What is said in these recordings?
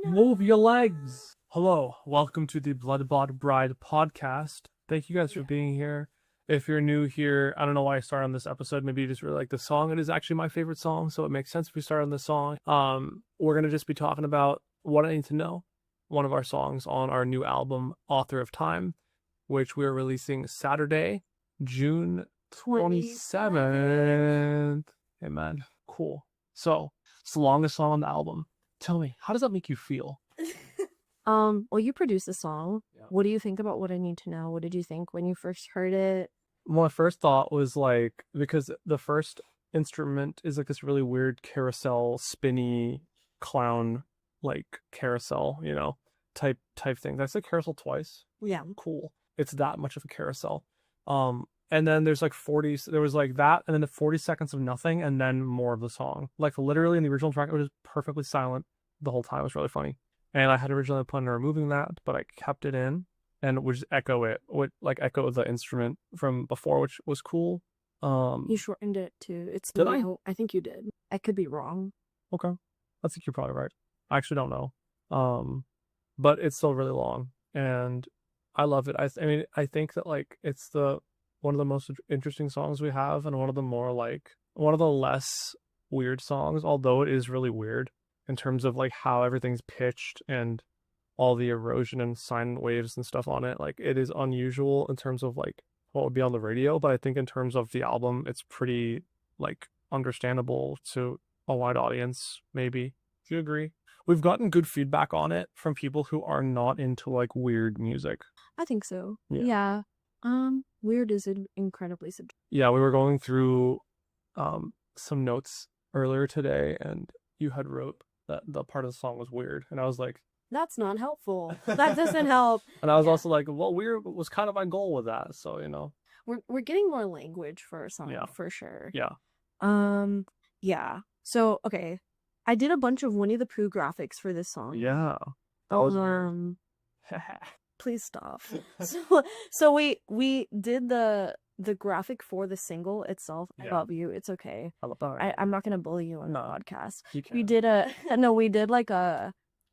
Move your legs. Hello, welcome to the Blood-Bought Bride podcast. Thank you guys for being here. If you're new here, I don't know why I started on this episode. Maybe you just really like the song. It is actually my favorite song, so it makes sense if we start on this song. We're gonna just be talking about What I Need to Know, one of our songs on our new album, Author of Time, which we're releasing Saturday, June 27th. Hey man, cool. So it's the longest song on the album. Tell me, how does that make you feel? Well, you produced the song. Yeah. What do you think about What I Need to Know? What did you think when you first heard it? My first thought was like, because the first instrument is like this really weird carousel, spinny clown, like carousel, type thing. Did I say carousel twice? Yeah. Cool. It's that much of a carousel. And then there's like there was like that, and then the 40 seconds of nothing, and then more of the song. Like literally in the original track, it was just perfectly silent the whole time. It was really funny. And I had originally planned on removing that, but I kept it in and would just echo the instrument from before, which was cool. You shortened it to Did I? I think you did. I could be wrong. Okay. I think you're probably right. I actually don't know. But it's still really long, and I love it. I think that like it's one of the most interesting songs we have, and one of the less weird songs, although it is really weird in terms of like how everything's pitched and all the erosion and sine waves and stuff on it. Like it is unusual in terms of like what would be on the radio, but I think in terms of the album, it's pretty like understandable to a wide audience, maybe. Do you agree? We've gotten good feedback on it from people who are not into like weird music. I think so. Yeah. Weird is incredibly subjective. Yeah, we were going through some notes earlier today, and you had wrote that the part of the song was weird, and I was like, That's not helpful. That doesn't help. and I was also like, well, weird was kind of my goal with that, so We're getting more language for a song, Yeah. for sure. Yeah. Yeah. So, okay. I did a bunch of Winnie the Pooh graphics for this song. Yeah. That was weird. Please stop. So we did the graphic for the single itself. Yeah. I love you. It's okay. I love that. I'm not gonna bully you on the No. podcast. You can.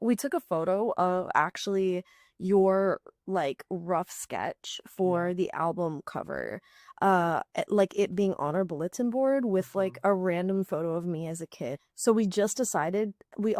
We took a photo of actually your like rough sketch for the album cover, like it being on our bulletin board with like a random photo of me as a kid. So we just decided we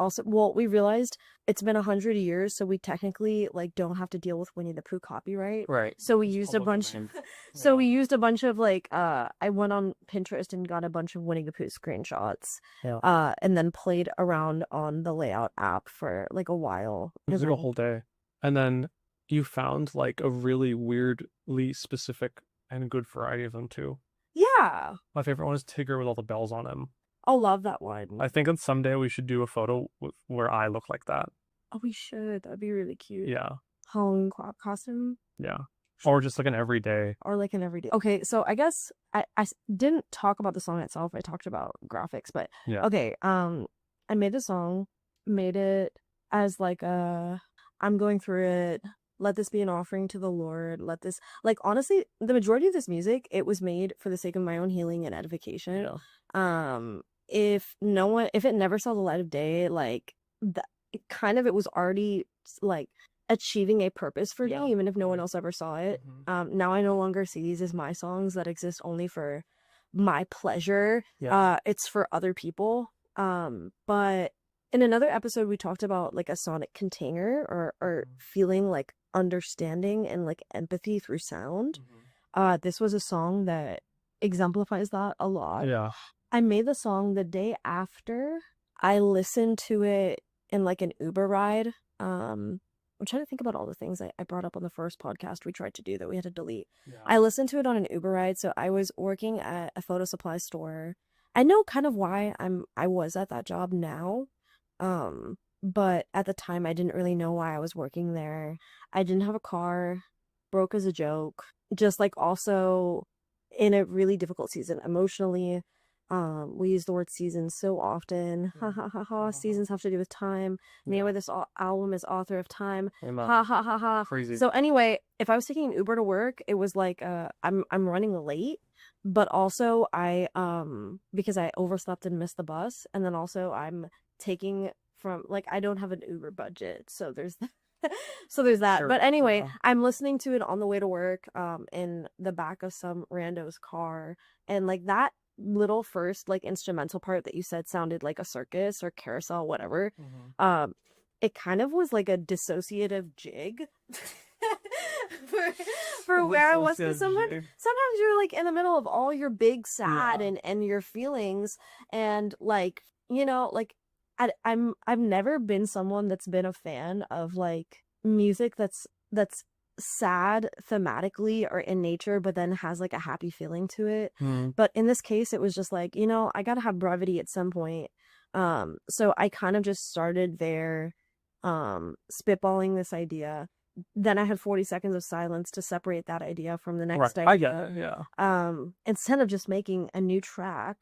realized it's been 100 years, so we technically like don't have to deal with Winnie the Pooh copyright. Right. So we It's used a public bunch. domain. So we used a bunch of like I went on Pinterest and got a bunch of Winnie the Pooh screenshots. Yeah. And then played around on the layout app for like a while. It was like a whole day. And then you found like a really weirdly specific and good variety of them too. Yeah. My favorite one is Tigger with all the bells on him. I'll love that one. I think on someday we should do a photo where I look like that. Oh, we should. That'd be really cute. Yeah. Halloween costume. Yeah. Or just like an everyday. Or like an everyday. Okay, so I guess I didn't talk about the song itself. I talked about graphics, but Yeah. okay. I made the song, made it as like I'm going through it. Let this be an offering to the Lord. Let this, like, honestly, the majority of this music, it was made for the sake of my own healing and edification. Yeah. If it never saw the light of day, like it was already like achieving a purpose for me, even if no one else ever saw it. Mm-hmm. Now I no longer see these as my songs that exist only for my pleasure. Yeah. It's for other people. But in another episode, we talked about like a sonic container or feeling like understanding and like empathy through sound. Mm-hmm. This was a song that exemplifies that a lot. Yeah. I made the song the day after I listened to it in like an Uber ride. I'm trying to think about all the things I brought up on the first podcast we tried to do that we had to delete. Yeah. I listened to it on an Uber ride. So I was working at a photo supply store. I know kind of why I was at that job now. But at the time I didn't really know why I was working there. I didn't have a car, broke as a joke, just like also in a really difficult season emotionally. We use the word seasons so often. Ha ha ha ha. Seasons have to do with time. Name of this album is Author of Time. Amen. Ha ha ha ha. Crazy. So anyway, if I was taking an Uber to work, it was like I'm running late, but also I because I overslept and missed the bus, and then also I'm taking from like I don't have an Uber budget, so there's so there's that. Sure. But anyway, Yeah. I'm listening to it on the way to work, in the back of some rando's car, and like that little first like instrumental part that you said sounded like a circus or carousel, whatever. Um, it kind of was like a dissociative jig. for for where I was, because sometimes you're like in the middle of all your big sad and your feelings, and like like I've never been someone that's been a fan of like music that's sad thematically or in nature, but then has like a happy feeling to it. But in this case, it was just like, I gotta have brevity at some point. So I kind of just started there, spitballing this idea. Then I had 40 seconds of silence to separate that idea from the next idea. I get it, yeah. Instead of just making a new track.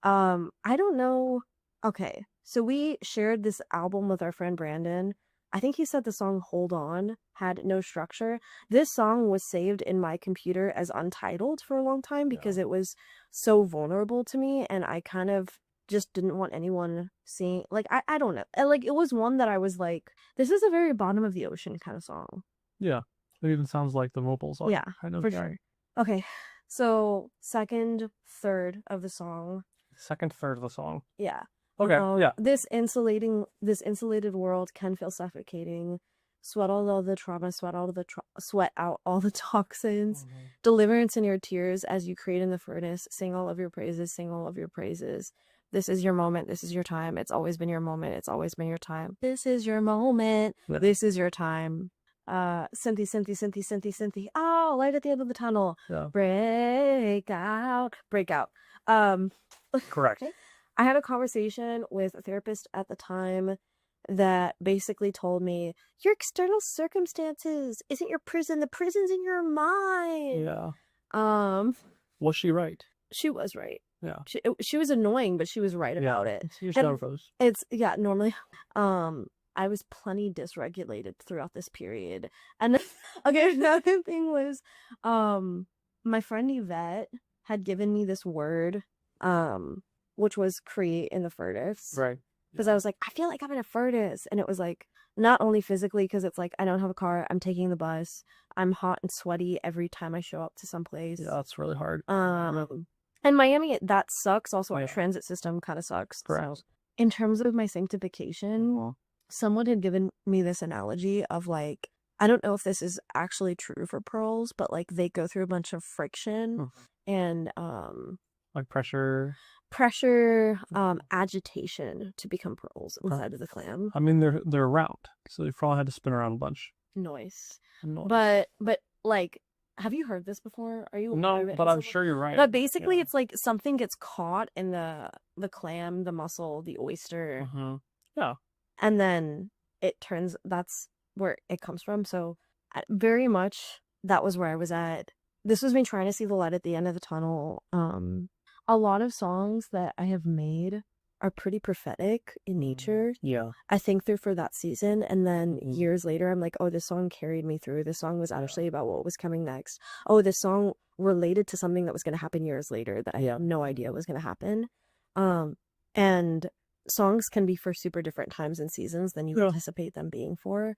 I don't know. Okay, so we shared this album with our friend Brandon. I think he said the song Hold On had no structure. This song was saved in my computer as Untitled for a long time because it was so vulnerable to me, and I kind of just didn't want anyone seeing, like, I don't know. Like, it was one that I was like, this is a very bottom of the ocean kind of song. Yeah. It even sounds like the vocals are kind of for sure. Okay, so second, third of the song. Second, third of the song. Yeah. Okay, yeah. This insulated world can feel suffocating. Sweat out all the trauma, sweat out all the toxins. Deliverance in your tears as you create in the furnace. Sing all of your praises, sing all of your praises. This is your moment, this is your time. It's always been your moment, it's always been your time. This is your moment, this is your time. Cynthia. Oh, light at the end of the tunnel. Yeah. Break out. Correct. I had a conversation with a therapist at the time that basically told me, your external circumstances isn't your prison. The prison's in your mind. Yeah. Was she right? She was right. Yeah. She was annoying, but she was right about it. Normally. I was plenty dysregulated throughout this period. And okay, another thing was, my friend Yvette had given me this word, which was create in the furnace. Right. Because I was like, I feel like I'm in a furnace. And it was like, not only physically, because it's like, I don't have a car, I'm taking the bus, I'm hot and sweaty every time I show up to some place. Yeah, that's really hard. And Miami, that sucks. Also, our transit system kind of sucks. Correct. So, in terms of my sanctification, someone had given me this analogy of like, I don't know if this is actually true for pearls, but like they go through a bunch of friction and like pressure, agitation to become pearls inside of the clam. I mean, they're round, so they probably had to spin around a bunch. Noise. But like, have you heard this before? Are you? No, but I'm sure you're right. But basically, it's like something gets caught in the clam, the mussel, the oyster. Yeah. And then it turns. That's where it comes from. So very much that was where I was at. This was me trying to see the light at the end of the tunnel. A lot of songs that I have made are pretty prophetic in nature. Yeah. I think they're for that season. And then years later, I'm like, oh, this song carried me through. This song was actually about what was coming next. Oh, this song related to something that was going to happen years later that I had no idea was going to happen. And songs can be for super different times and seasons than you anticipate them being for.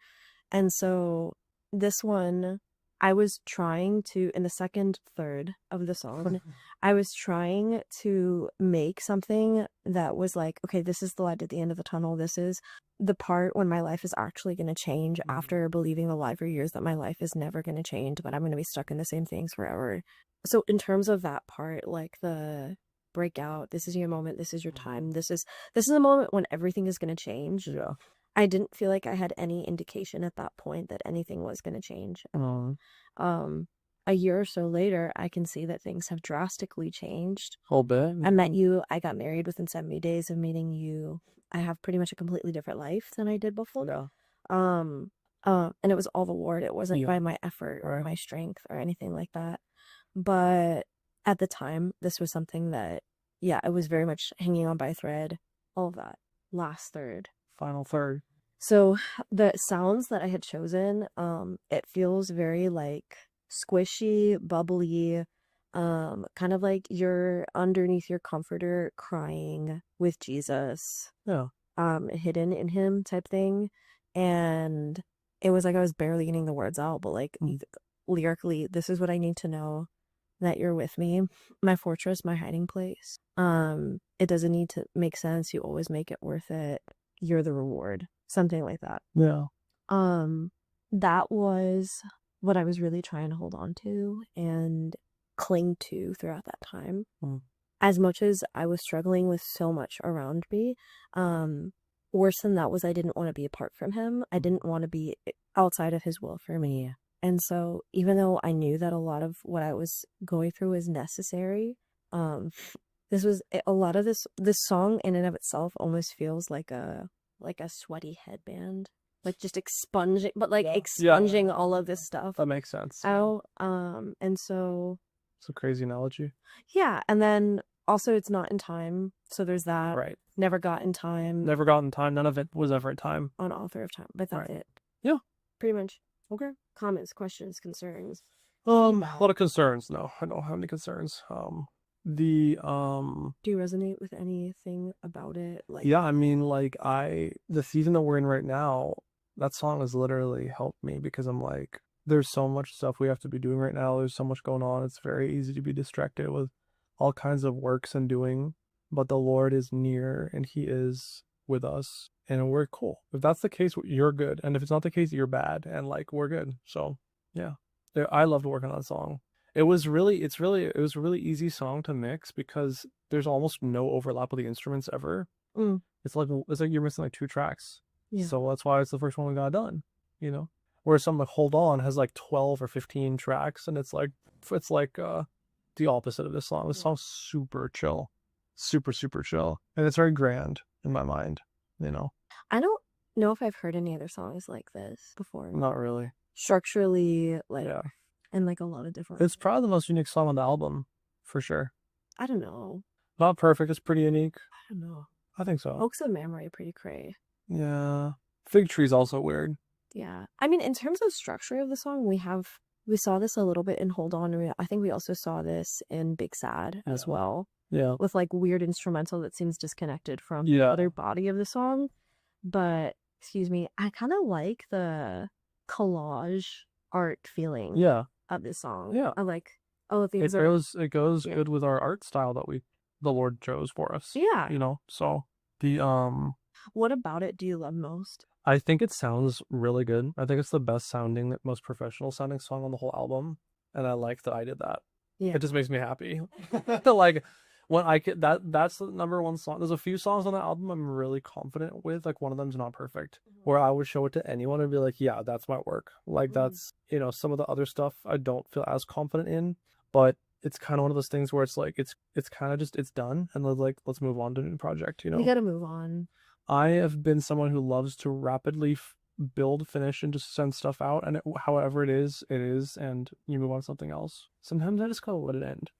And so this one, I was trying to, in the second third of the song, I was trying to make something that was like, okay, this is the light at the end of the tunnel. This is the part when my life is actually going to change after believing the lie for years that my life is never going to change, but I'm going to be stuck in the same things forever. So in terms of that part, like the breakout, this is your moment, this is your time, this is a moment when everything is going to change. Yeah. I didn't feel like I had any indication at that point that anything was going to change. A year or so later, I can see that things have drastically changed. A whole bit. I met you. I got married within 70 days of meeting you. I have pretty much a completely different life than I did before. Yeah. And it was all the Lord. It wasn't by my effort or my strength or anything like that. But at the time, this was something that, I was very much hanging on by a thread. All of that. Last third. Final third. So the sounds that I had chosen, it feels very like squishy, bubbly, kind of like you're underneath your comforter crying with Jesus. Yeah. hidden in him type thing. And it was like I was barely getting the words out, but like lyrically, this is what I need to know, that you're with me, my fortress, my hiding place. It doesn't need to make sense. You always make it worth it. You're the reward. Something like that. Yeah. That was what I was really trying to hold on to and cling to throughout that time. As much as I was struggling with so much around me, worse than that was I didn't want to be apart from him. I didn't want to be outside of his will for me. And so even though I knew that a lot of what I was going through was necessary, this was a lot of this song in and of itself almost feels like a sweaty headband. Like just expunging, but like expunging all of this stuff That makes sense. out. And so it's a crazy analogy. Yeah, and then also it's not in time, so there's that. Right. Never got in time. Never got in time. None of it was ever in time. On Author of Time, but that's Right. it. Yeah. Pretty much. Okay. Comments, questions, concerns. A lot of concerns. No, I don't have any concerns. Do you resonate with anything about it? Like, yeah, I mean, like the season that we're in right now, that song has literally helped me because I'm like, there's so much stuff we have to be doing right now. There's so much going on. It's very easy to be distracted with all kinds of works and doing, but the Lord is near and he is with us and we're cool. If that's the case, you're good. And if it's not the case, you're bad. And like, we're good. So yeah, I loved working on that song. It was a really easy song to mix because there's almost no overlap with the instruments ever. It's like you're missing like 2 tracks. Yeah. So that's why it's the first one we got done, you know? Whereas something like Hold On has like 12 or 15 tracks and it's like the opposite of this song. This song's super chill. Super, super chill. And it's very grand in my mind, you know? I don't know if I've heard any other songs like this before. Not really. Structurally, like, yeah. And like a lot of different. It's probably the most unique song on the album, for sure. I don't know. Not perfect. It's pretty unique. I don't know. I think so. Oaks of Memory, pretty cray. Yeah. Fig Tree's also weird. Yeah. I mean, in terms of structure of the song, we saw this a little bit in Hold On. I think we also saw this in Big Sad as well. Yeah. With like weird instrumental that seems disconnected from the other body of the song. But, excuse me, I kind of like the collage art feeling of this song. Yeah. I like, it goes good with our art style that the Lord chose for us. Yeah. You know, so what about it do you love most? I think it sounds really good. I think it's the best sounding, most professional sounding song on the whole album. And I like that I did that. Yeah. It just makes me happy. Like when that's the number one song. There's a few songs on the album I'm really confident with. Like one of them's Not Perfect, where I would show it to anyone and be like, yeah, that's my work. Like that's, you know, some of the other stuff I don't feel as confident in, but it's kind of one of those things where it's like, it's kind of just, it's done. And like, let's move on to a new project, you know? We got to move on. I have been someone who loves to rapidly build, finish, and just send stuff out. And however it is, and you move on to something else. Sometimes I just gotta let it end.